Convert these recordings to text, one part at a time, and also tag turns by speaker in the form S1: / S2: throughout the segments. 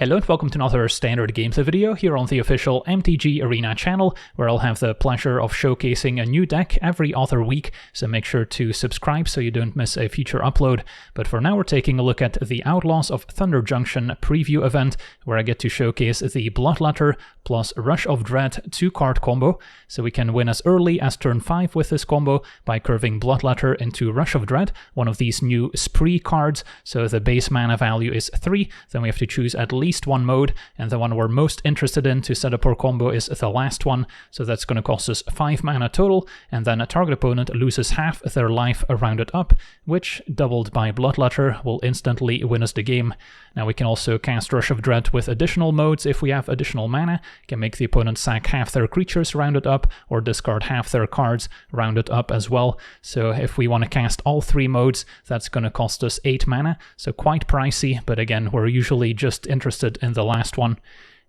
S1: Hello and welcome to another standard gameplay video here on the official MTG Arena channel, where I'll have the pleasure of showcasing a new deck every other week, so make sure to subscribe so you don't miss a future upload. But for now we're taking a look at the Outlaws of Thunder Junction preview event, where I get to showcase the Bloodletter plus Rush of Dread 2-card combo, so we can win as early as turn 5 with this combo by curving Bloodletter into Rush of Dread, one of these new spree cards. So the base mana value is 3, then we have to choose at least one mode, and the one we're most interested in to set up our combo is the last one, so that's going to cost us 5 mana total, and then a target opponent loses half their life rounded up, which, doubled by Bloodletter, will instantly win us the game. Now we can also cast Rush of Dread with additional modes if we have additional mana, can make the opponent sack half their creatures rounded up, or discard half their cards rounded up as well. So if we want to cast all 3 modes, that's going to cost us 8 mana, so quite pricey, but again, we're usually just interested in the last one.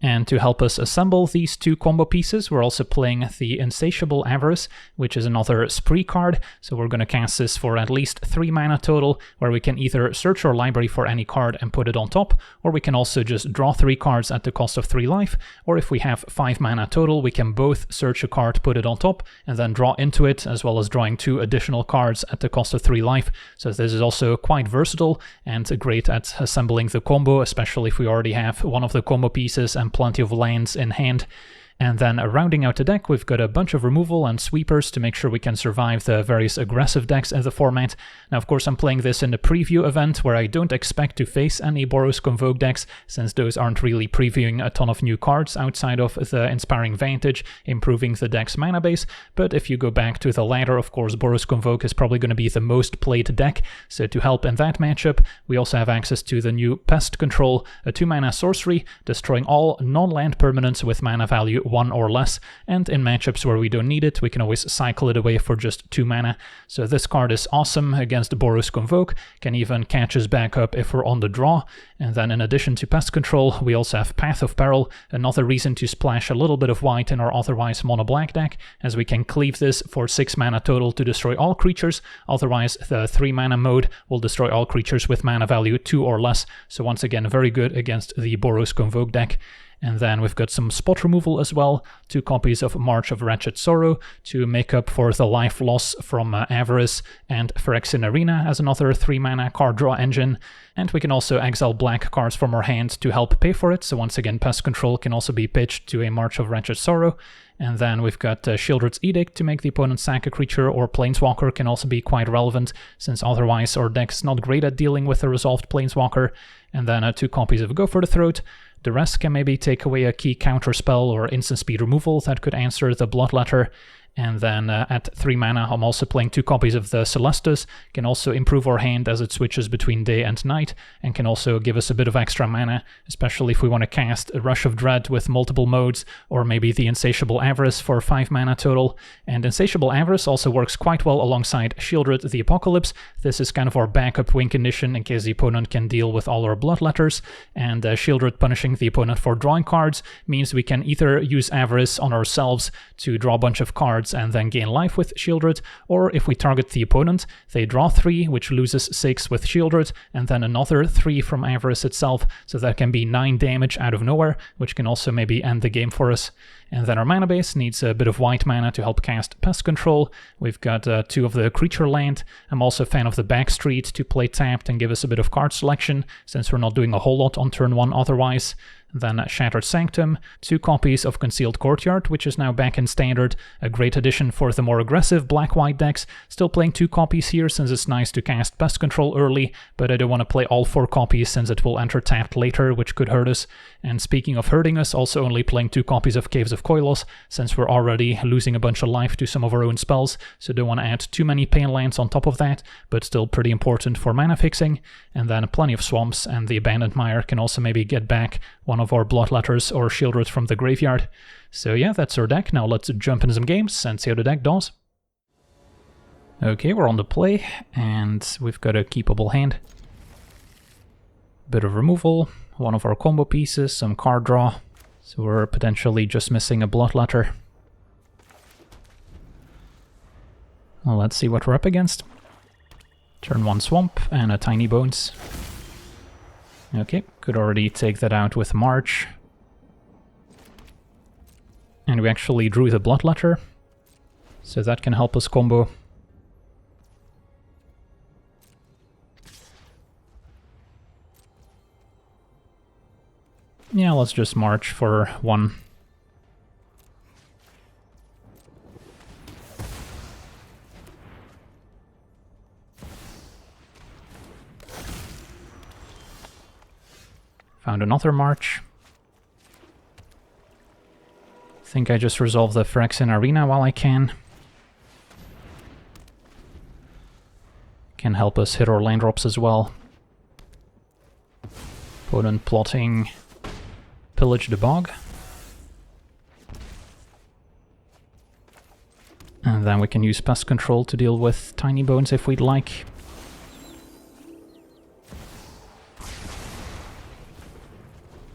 S1: And to help us assemble these 2 combo pieces, we're also playing the Insatiable Avarice, which is another spree card. So we're going to cast this for at least 3 mana total, where we can either search our library for any card and put it on top, or we can also just draw 3 cards at the cost of 3 life, or if we have 5 mana total, we can both search a card, put it on top, and then draw into it, as well as drawing 2 additional cards at the cost of 3 life. So this is also quite versatile and great at assembling the combo, especially if we already have one of the combo pieces and plenty of lands in hand. And then rounding out the deck, we've got a bunch of removal and sweepers to make sure we can survive the various aggressive decks in the format. Now, of course, I'm playing this in the preview event, where I don't expect to face any Boros Convoke decks, since those aren't really previewing a ton of new cards outside of the Inspiring Vantage, improving the deck's mana base. But if you go back to the ladder, of course, Boros Convoke is probably going to be the most played deck. So to help in that matchup, we also have access to the new Pest Control, a 2-mana sorcery, destroying all non-land permanents with mana value 1 or less, and in matchups where we don't need it, we can always cycle it away for just 2 mana. So this card is awesome against Boros Convoke, can even catch us back up if we're on the draw. And then in addition to Pest Control, we also have Path of Peril, another reason to splash a little bit of white in our otherwise mono-black deck, as we can cleave this for 6 mana total to destroy all creatures. Otherwise, the 3 mana mode will destroy all creatures with mana value 2 or less, so once again very good against the Boros Convoke deck. And then we've got some spot removal as well, 2 copies of March of Wretched Sorrow to make up for the life loss from Avarice, and Phyrexian Arena as another 3 mana card draw engine. And we can also exile black cards from our hand to help pay for it, so once again Pest Control can also be pitched to a March of Wretched Sorrow. And then we've got Sheoldred's Edict to make the opponent sack a creature, or Planeswalker can also be quite relevant, since otherwise our deck's not great at dealing with a resolved Planeswalker. And then 2 copies of Go for the Throat. The rest can maybe take away a key counter spell or instant speed removal that could answer the Bloodletter. And then at 3 mana, I'm also playing 2 copies of the Celestus, can also improve our hand as it switches between day and night, and can also give us a bit of extra mana, especially if we want to cast a Rush of Dread with multiple modes, or maybe the Insatiable Avarice for 5 mana total. And Insatiable Avarice also works quite well alongside Sheoldred the Apocalypse. This is kind of our backup win condition in case the opponent can deal with all our Bloodletters, and Sheoldred punishing the opponent for drawing cards means we can either use Avarice on ourselves to draw a bunch of cards and then gain life with Sheoldred, or if we target the opponent, they draw 3, which loses 6 with Sheoldred, and then another 3 from Avarice itself, so that can be 9 damage out of nowhere, which can also maybe end the game for us. And then our mana base needs a bit of white mana to help cast Pest Control. We've got 2 of the creature land. I'm also a fan of the Backstreet to play tapped and give us a bit of card selection, since we're not doing a whole lot on turn 1 otherwise. Then Shattered Sanctum, 2 copies of Concealed Courtyard, which is now back in Standard, a great addition for the more aggressive black-white decks. Still playing 2 copies here since it's nice to cast Pest Control early, but I don't want to play all 4 copies since it will enter tapped later, which could hurt us. And speaking of hurting us, also only playing 2 copies of Caves of Koilos, since we're already losing a bunch of life to some of our own spells, so don't want to add too many pain lands on top of that, but still pretty important for mana fixing. And then plenty of Swamps, and the Abandoned Mire can also maybe get back one of our Bloodletters or Sheoldred from the graveyard. So yeah, that's our deck. Now let's jump into some games and see how the deck does. Okay, we're on the play, and we've got a keepable hand. Bit of removal, one of our combo pieces, some card draw, so we're potentially just missing a Bloodletter. Well, let's see what we're up against. Turn 1 Swamp and a Tiny Bones. Okay, could already take that out with March. And we actually drew the Bloodletter, so that can help us combo. Yeah, let's just March for 1. Found another March. Think I just resolve the Phyrexian Arena while I can. Can help us hit our land drops as well. Opponent plotting Pillage the Bog. And then we can use Pest Control to deal with Tiny Bones if we'd like.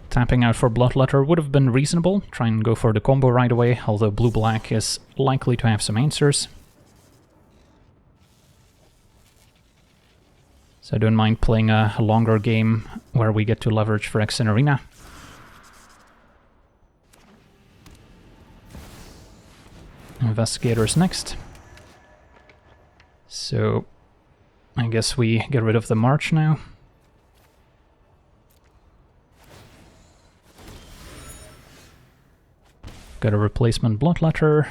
S1: Tapping out for Bloodletter would have been reasonable. Try and go for the combo right away, although blue-black is likely to have some answers. So I don't mind playing a longer game where we get to leverage Phyrexian Arena. Investigators next. So I guess we get rid of the March now. Got a replacement Bloodletter.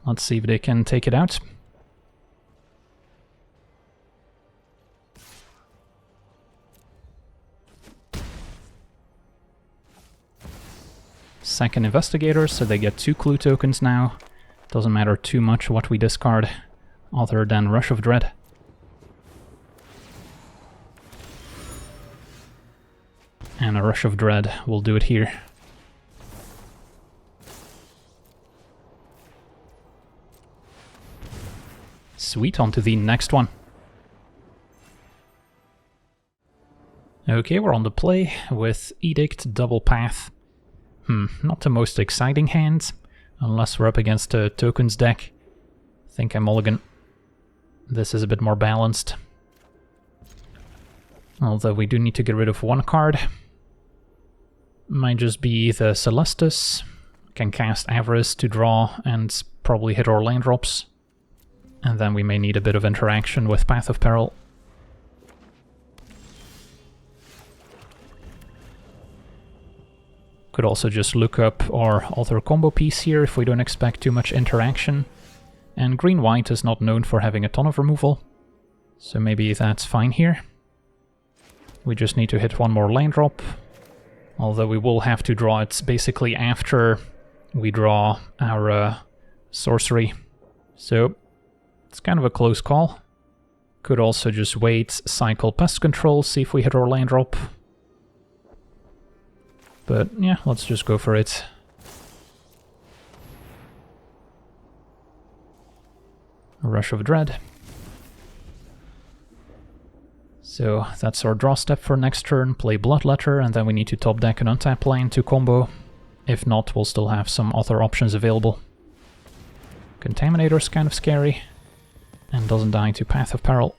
S1: Let's see if they can take it out. Second Investigator, so they get 2 clue tokens now. Doesn't matter too much what we discard, other than Rush of Dread. And a Rush of Dread will do it here. Sweet, on to the next one. Okay, we're on the play with Edict, Double Path. Not the most exciting hand, unless we're up against a tokens deck. I think I mulligan. This is a bit more balanced. Although we do need to get rid of 1 card. Might just be the Celestus. Can cast Avarice to draw and probably hit our land drops. And then we may need a bit of interaction with Path of Peril. Could also just look up our other combo piece here if we don't expect too much interaction. And green-white is not known for having a ton of removal, so maybe that's fine here. We just need to hit 1 more land drop. Although we will have to draw it basically after we draw our sorcery. So it's kind of a close call. Could also just wait, cycle Pest Control, see if we hit our land drop. But yeah, let's just go for it. Rush of Dread. So that's our draw step for next turn, play Bloodletter, and then we need to top deck an untap land to combo. If not, we'll still have some other options available. Contaminator's kind of scary, and doesn't die to Path of Peril.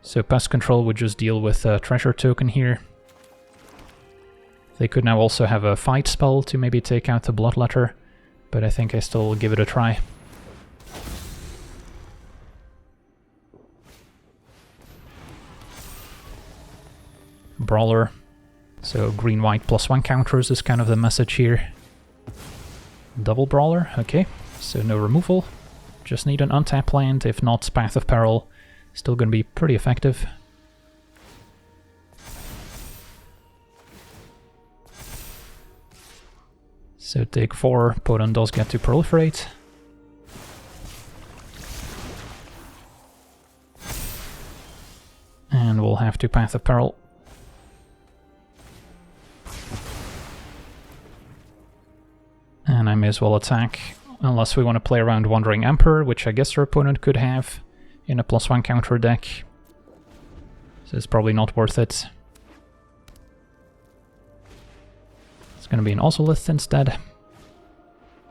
S1: So Pest Control would just deal with a treasure token here. They could now also have a fight spell to maybe take out the Bloodletter, but I think I still give it a try. Brawler. So green-white +1 counters is kind of the message here. Double Brawler, okay. So no removal. Just need an untap land, if not Path of Peril. Still gonna be pretty effective. So take 4, opponent does get to proliferate. And we'll have to Path of Peril. And I may as well attack, unless we want to play around Wandering Emperor, which I guess our opponent could have in a +1 counter deck. So it's probably not worth it. It's going to be an Ozolith instead.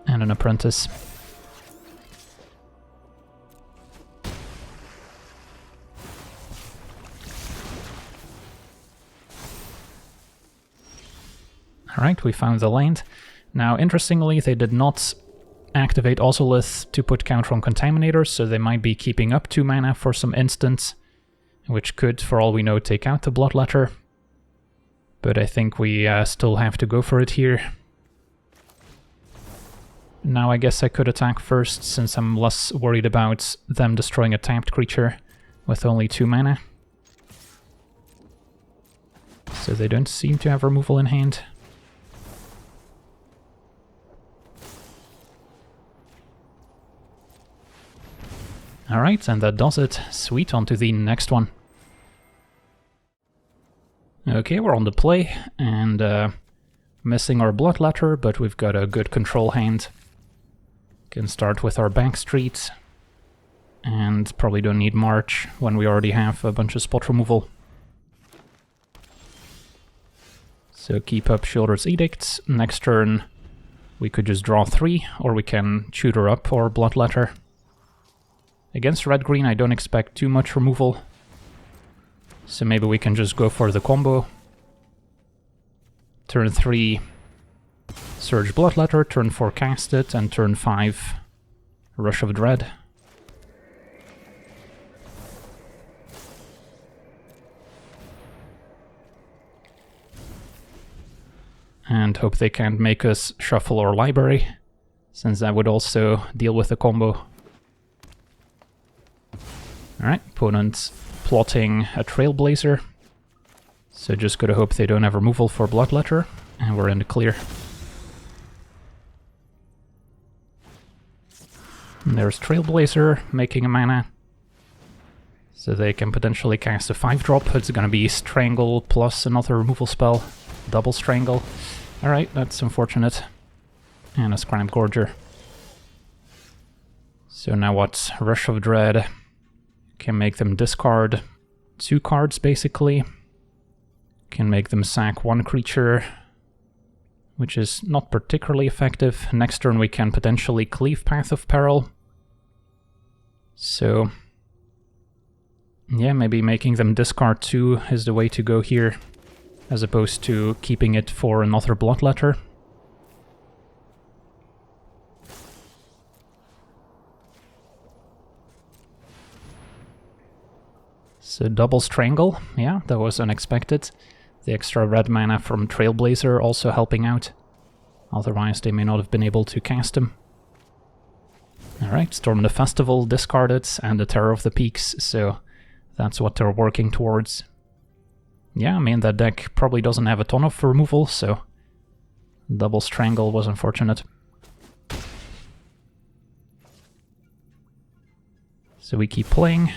S1: And an Apprentice. Alright, we found the land. Now, interestingly, they did not activate Ozolith to put counter on Contaminators, so they might be keeping up 2 mana for some instants, which could, for all we know, take out the Bloodletter. But I think we still have to go for it here. Now I guess I could attack first, since I'm less worried about them destroying a tapped creature with only 2 mana. So they don't seem to have removal in hand. Alright, and that does it. Sweet, on to the next one. Okay, we're on the play, and missing our Bloodletter, but we've got a good control hand. Can start with our Backstreet, and probably don't need March when we already have a bunch of spot removal. So keep up Sheoldred's Edict. Next turn we could just draw 3, or we can tutor up our Bloodletter. Against red-green I don't expect too much removal, so maybe we can just go for the combo. Turn 3, Surge Bloodletter, turn 4 cast it, and turn 5 Rush of Dread. And hope they can't make us shuffle our library, since that would also deal with the combo. Alright, opponent's plotting a Trailblazer, so just gotta hope they don't have removal for Bloodletter, and we're in the clear. And there's Trailblazer making a mana, so they can potentially cast a 5-drop. It's gonna be Strangle plus another removal spell, double Strangle. Alright, that's unfortunate. And a Scram Gorger. So now what? Rush of Dread can make them discard 2 cards, basically. Can make them sack 1 creature, which is not particularly effective. Next turn we can potentially cleave Path of Peril. So yeah, maybe making them discard 2 is the way to go here, as opposed to keeping it for another Bloodletter. So double Strangle, yeah, that was unexpected. The extra red mana from Trailblazer also helping out. Otherwise they may not have been able to cast him. Alright, Storm the Festival discarded, and the Terror of the Peaks, so that's what they're working towards. Yeah, I mean, that deck probably doesn't have a ton of removal, so double Strangle was unfortunate. So we keep playing.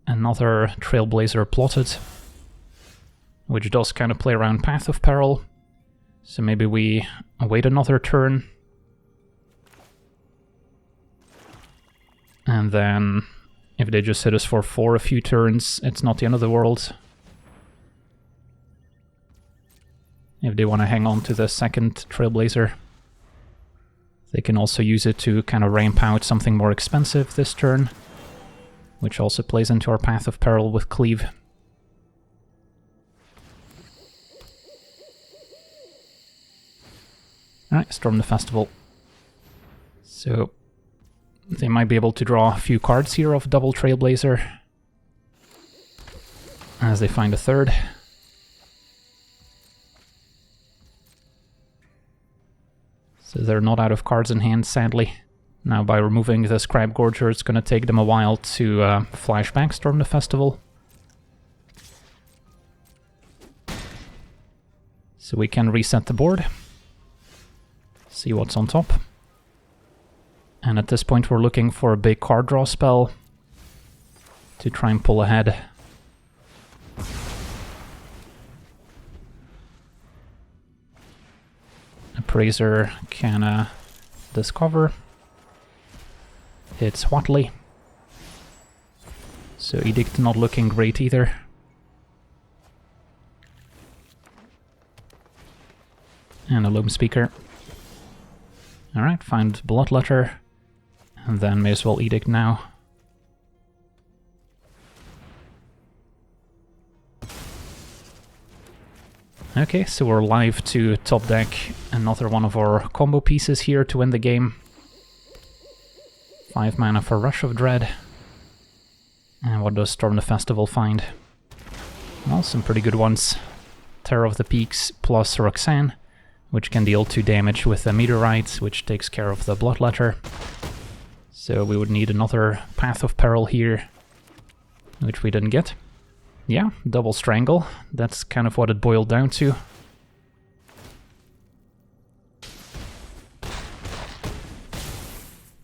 S1: Another Trailblazer plotted, which does kind of play around Path of Peril. So maybe we wait another turn. And then, if they just hit us for 4 a few turns, it's not the end of the world. If they want to hang on to the second Trailblazer, they can also use it to kind of ramp out something more expensive this turn, which also plays into our Path of Peril with Cleave. Alright, Storm the Festival. So they might be able to draw a few cards here of double Trailblazer as they find a third. So they're not out of cards in hand, sadly. Now by removing the Scrap Gorger, it's going to take them a while to flashback Storm the Festival. So we can reset the board. See what's on top. And at this point we're looking for a big card draw spell to try and pull ahead. Appraiser can discover. It's Watley. So Edict not looking great either. And a Loam Speaker. Alright, find Bloodletter. And then may as well Edict now. Okay, so we're live to top deck another one of our combo pieces here to win the game. 5 mana for Rush of Dread. And what does Storm the Festival find? Well, some pretty good ones. Terror of the Peaks plus Roxanne, which can deal 2 damage with a Meteorite, which takes care of the Bloodletter. So we would need another Path of Peril here, which we didn't get. Yeah, double Strangle. That's kind of what it boiled down to.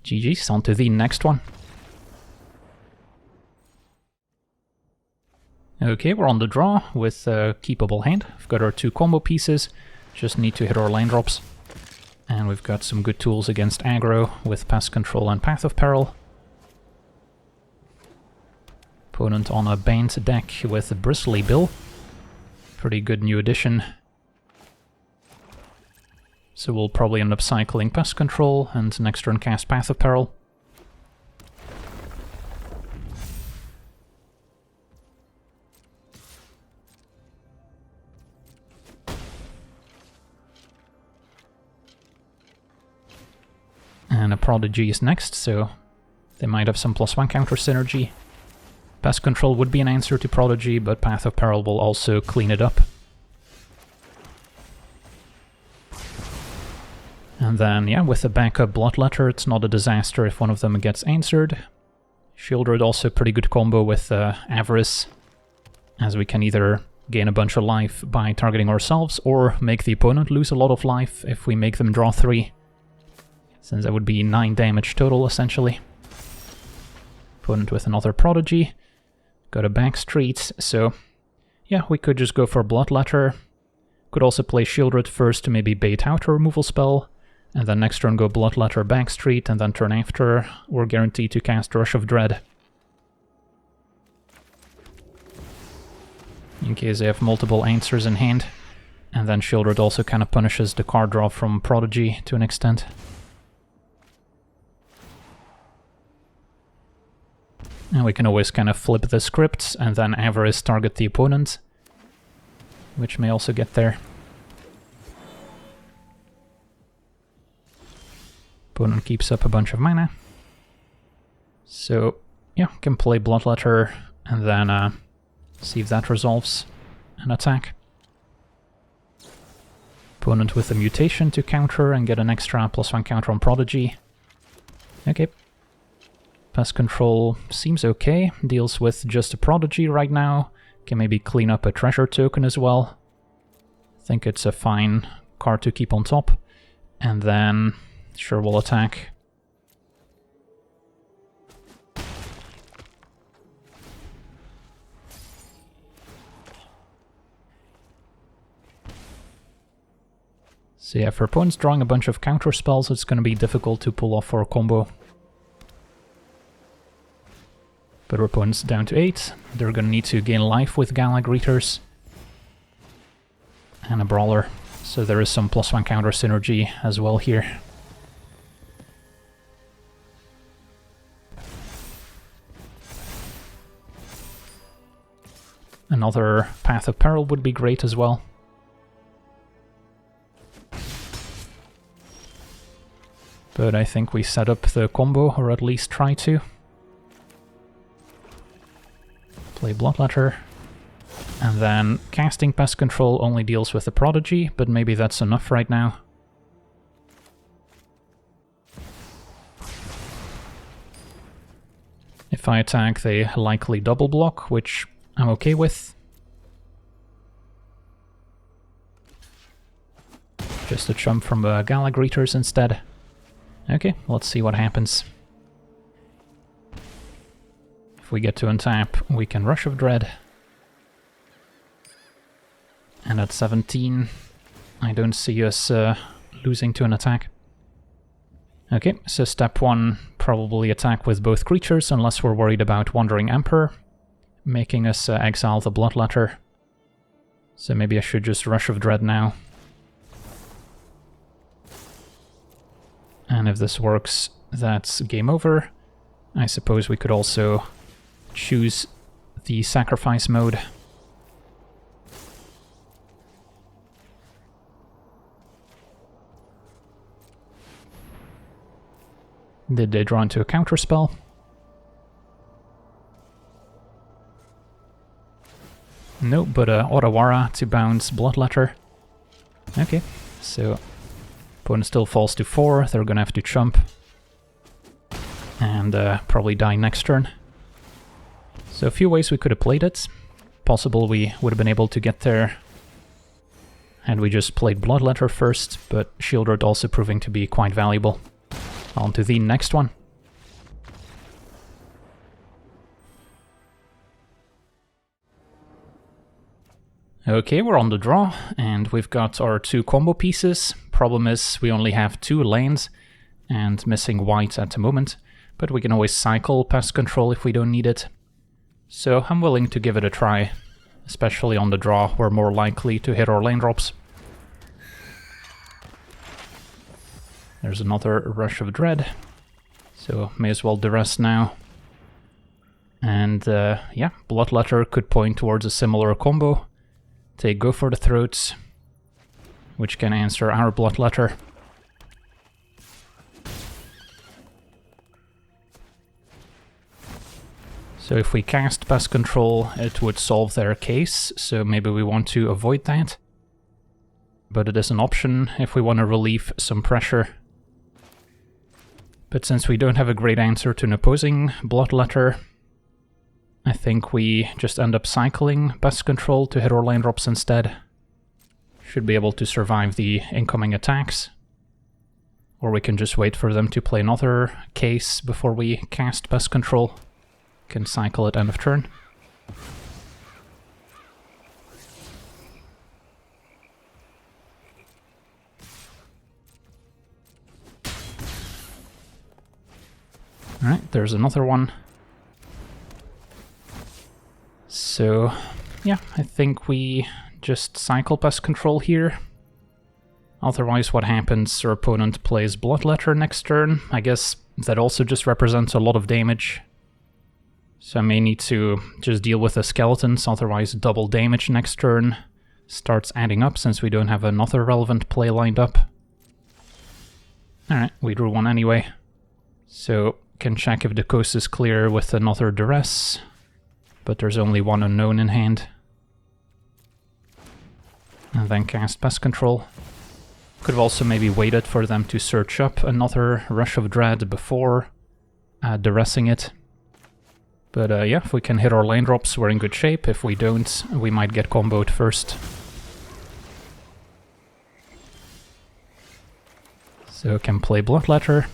S1: GG's, on to the next one. Okay, we're on the draw with a keepable hand. We've got our 2 combo pieces, just need to hit our land drops. And we've got some good tools against aggro with Pest Control and Path of Peril. Opponent on a banned deck with Bristly Bill. Pretty good new addition. So we'll probably end up cycling Pest Control and next turn cast Path of Peril. And a Prodigy is next, so they might have some +1 counter synergy. Pest Control would be an answer to Prodigy, but Path of Peril will also clean it up. And then, yeah, with the backup Bloodletter, it's not a disaster if one of them gets answered. Shieldred also pretty good combo with Avarice, as we can either gain a bunch of life by targeting ourselves, or make the opponent lose a lot of life if we make them draw 3. Since that would be 9 damage total, essentially. Opponent with another Prodigy. Got a Backstreet, so yeah, we could just go for Bloodletter. Could also play Shieldred first to maybe bait out a removal spell, and then next turn go Bloodletter, Backstreet, and then turn after we're guaranteed to cast Rush of Dread. In case they have multiple answers in hand. And then Shieldred also kind of punishes the card draw from Prodigy to an extent. And we can always kind of flip the scripts and then Avarice target the opponent, which may also get there. Opponent keeps up a bunch of mana. So, yeah, can play Bloodletter and then see if that resolves an attack. Opponent with a mutation to counter and get an extra +1 counter on Prodigy. Okay. Pest Control seems okay, deals with just a Prodigy right now, can maybe clean up a treasure token as well. I think it's a fine card to keep on top, and then sure we'll attack. So yeah, for opponents drawing a bunch of counter spells, it's going to be difficult to pull off our combo. But our opponent's down to 8. They're gonna need to gain life with Gala Greeters. And a Brawler. So there is some +1 counter synergy as well here. Another Path of Peril would be great as well. But I think we set up the combo, or at least try to. Play Bloodletter, and then casting Pest Control only deals with the Prodigy, but maybe that's enough right now. If I attack, they likely double block, which I'm okay with. Just a chump from the Gala Greeters instead. Okay, let's see what happens. If we get to untap, we can Rush of Dread. And at 17, I don't see us losing to an attack. Okay, so step 1, probably attack with both creatures, unless we're worried about Wandering Emperor, making us exile the Bloodletter. So maybe I should just Rush of Dread now. And if this works, that's game over. I suppose we could also choose the sacrifice mode. Did they draw into a counterspell? No, but Otawara to bounce Bloodletter. Okay, so opponent still falls to 4, they're gonna have to chump. And probably die next turn. So a few ways we could have played it. Possible we would have been able to get there had we just played Bloodletter first, but Shieldred also proving to be quite valuable. On to the next one. Okay, we're on the draw, and we've got our 2 combo pieces. Problem is, we only have 2 lanes, and missing white at the moment, but we can always cycle pest control if we don't need it. So I'm willing to give it a try, especially on the draw, we're more likely to hit our lane drops. There's another Rush of Dread, so may as well duress now. And yeah, Bloodletter could point towards a similar combo. Take Go for the Throats, which can answer our Bloodletter. So if we cast Pest Control, it would solve their case, so maybe we want to avoid that. But it is an option if we want to relieve some pressure. But since we don't have a great answer to an opposing Bloodletter, I think we just end up cycling Pest Control to hit our lane drops instead. Should be able to survive the incoming attacks. Or we can just wait for them to play another case before we cast Pest Control. Can cycle at end of turn. Alright, there's another one. So, yeah, I think we just cycle Pest Control here. Otherwise, what happens? Our opponent plays Bloodletter next turn. I guess that also just represents a lot of damage. So I may need to just deal with the skeletons, otherwise double damage next turn starts adding up since we don't have another relevant play lined up. Alright, we drew one anyway. So can check if the coast is clear with another duress, but there's only one unknown in hand. And then cast Pest Control. Could have also maybe waited for them to search up another Rush of Dread before duressing it. But yeah, if we can hit our lane drops, we're in good shape. If we don't, we might get comboed first. So can play Bloodletter.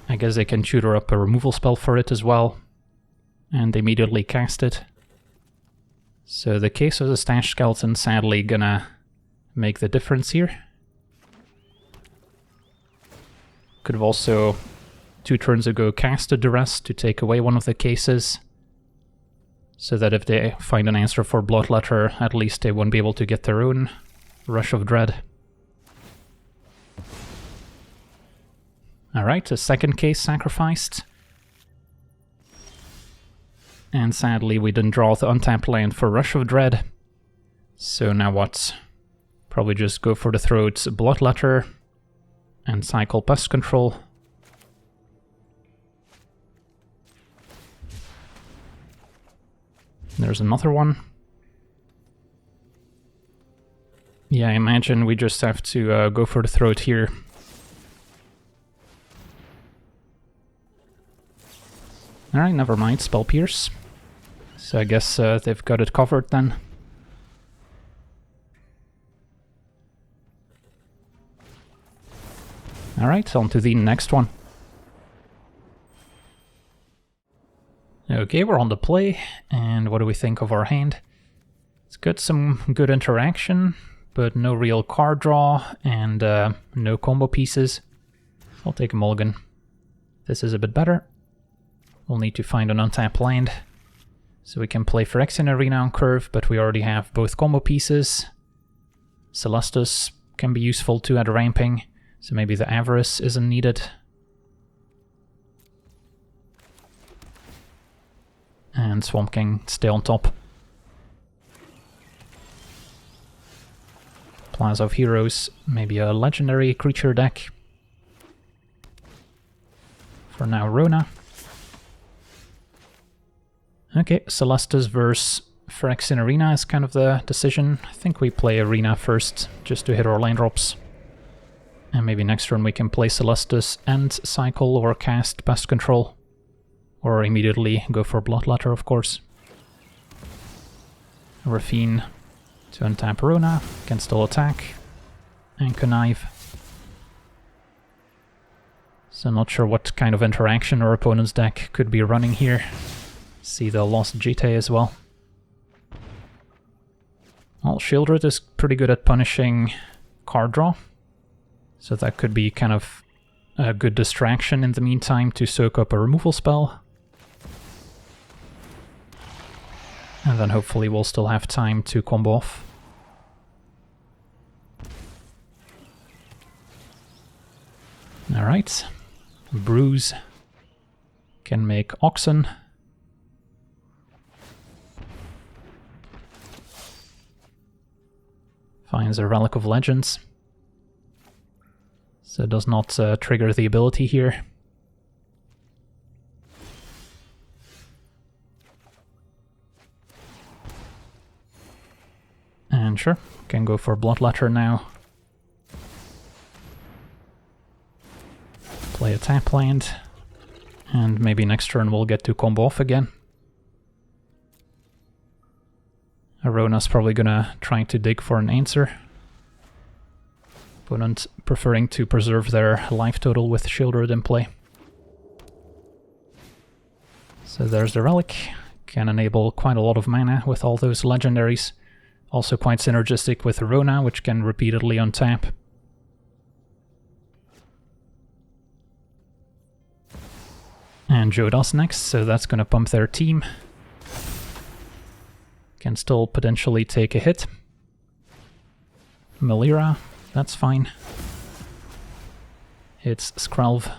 S1: I guess they can tutor up a removal spell for it as well. And immediately cast it. So the case of the Stash Skeleton sadly gonna make the difference here. Could have also 2 turns ago cast a duress to take away one of the cases, so that if they find an answer for Bloodletter, at least they won't be able to get their own Rush of Dread. Alright, a second case sacrificed. And sadly we didn't draw the untapped land for Rush of Dread. So now what? Probably just go for the Throats Bloodletter and cycle Pest Control. There's another one. Yeah, I imagine we just have to go for the Throat here. Alright, never mind, Spell Pierce. So I guess they've got it covered then. Alright, on to the next one. Okay, we're on the play, and what do we think of our hand? It's got some good interaction, but no real card draw, and no combo pieces. I'll take a mulligan. This is a bit better. We'll need to find an untapped land, so we can play Phyrexian Arena on curve, but we already have both combo pieces. Celestus can be useful too at ramping, so maybe the Avarice isn't needed. And Swamp King stay on top. Plaza of Heroes, maybe a legendary creature deck. For now, Rona. Okay, Celestus versus Phyrexian Arena is kind of the decision. I think we play Arena first, just to hit our land drops. And maybe next turn we can play Celestus and cycle or cast Pest Control. Or immediately go for Bloodletter, of course. Raffine to untap Rona, can still attack. And connive. So not sure what kind of interaction our opponent's deck could be running here. See the Lost Jete as well. Well, Shieldred is pretty good at punishing card draw. So that could be kind of a good distraction in the meantime to soak up a removal spell. And then hopefully we'll still have time to combo off. Alright. Bruise can make Oxen. Finds a Relic of Legends. So does not trigger the ability here. And sure, can go for Bloodletter now. Play a tap land. And maybe next turn we'll get to combo off again. Arona's probably gonna try to dig for an answer. Opponent preferring to preserve their life total with Shieldred in play. So there's the Relic. Can enable quite a lot of mana with all those legendaries. Also quite synergistic with Rona, which can repeatedly untap. And Jodas next, so that's gonna pump their team. Can still potentially take a hit. Melira, that's fine. It's Skrelv.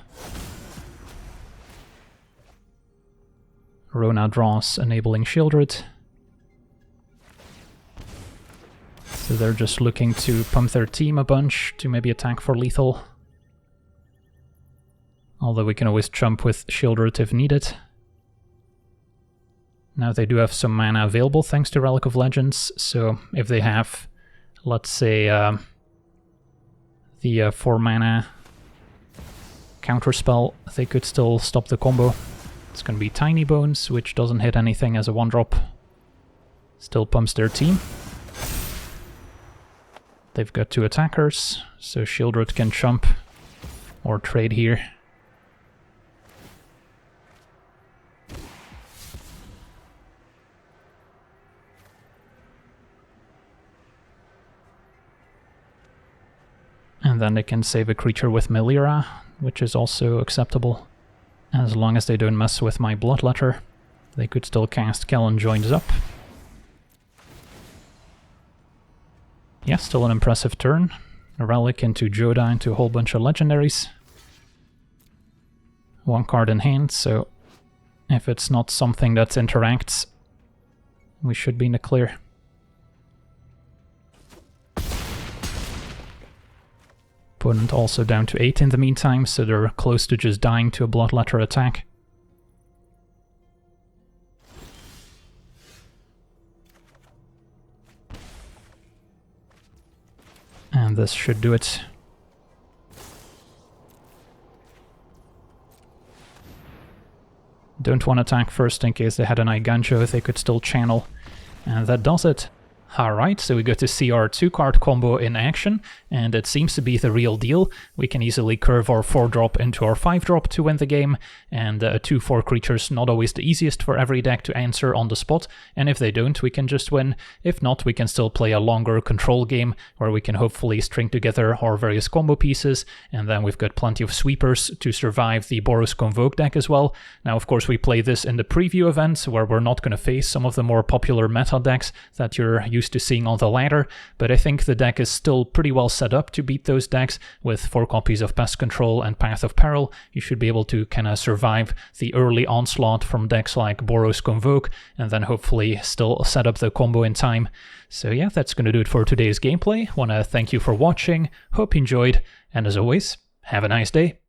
S1: Rona draws, enabling Shieldred. So they're just looking to pump their team a bunch to maybe attack for lethal. Although we can always jump with Shieldred if needed. Now they do have some mana available thanks to Relic of Legends, so if they have, let's say, the 4 mana counterspell, they could still stop the combo. It's going to be Tiny Bones, which doesn't hit anything as a 1-drop. Still pumps their team. They've got 2 attackers, so Shieldred can jump or trade here. And then they can save a creature with Melira, which is also acceptable. As long as they don't mess with my Bloodletter, they could still cast Kellen Joins Up. Yeah, still an impressive turn. A Relic into Joda into a whole bunch of legendaries. 1 card in hand, so if it's not something that interacts, we should be in the clear. Opponent also down to 8 in the meantime, so they're close to just dying to a Bloodletter attack. And this should do it. Don't want to attack first in case they had an Eiganjo, they could still channel. And that does it. Alright, so we got to see our 2-card combo in action, and it seems to be the real deal. We can easily curve our 4-drop into our 5-drop to win the game, and 2/4 creatures not always the easiest for every deck to answer on the spot, and if they don't, we can just win. If not, we can still play a longer control game, where we can hopefully string together our various combo pieces, and then we've got plenty of sweepers to survive the Boros Convoke deck as well. Now, of course, we play this in the preview event, where we're not going to face some of the more popular meta decks that you're used to seeing on the ladder, but I think the deck is still pretty well set up to beat those decks. With 4 copies of Pest Control and Path of Peril, you should be able to kind of survive the early onslaught from decks like Boros Convoke, and then hopefully still set up the combo in time. So yeah, that's going to do it for today's gameplay. Want to thank you for watching, hope you enjoyed, and as always, have a nice day.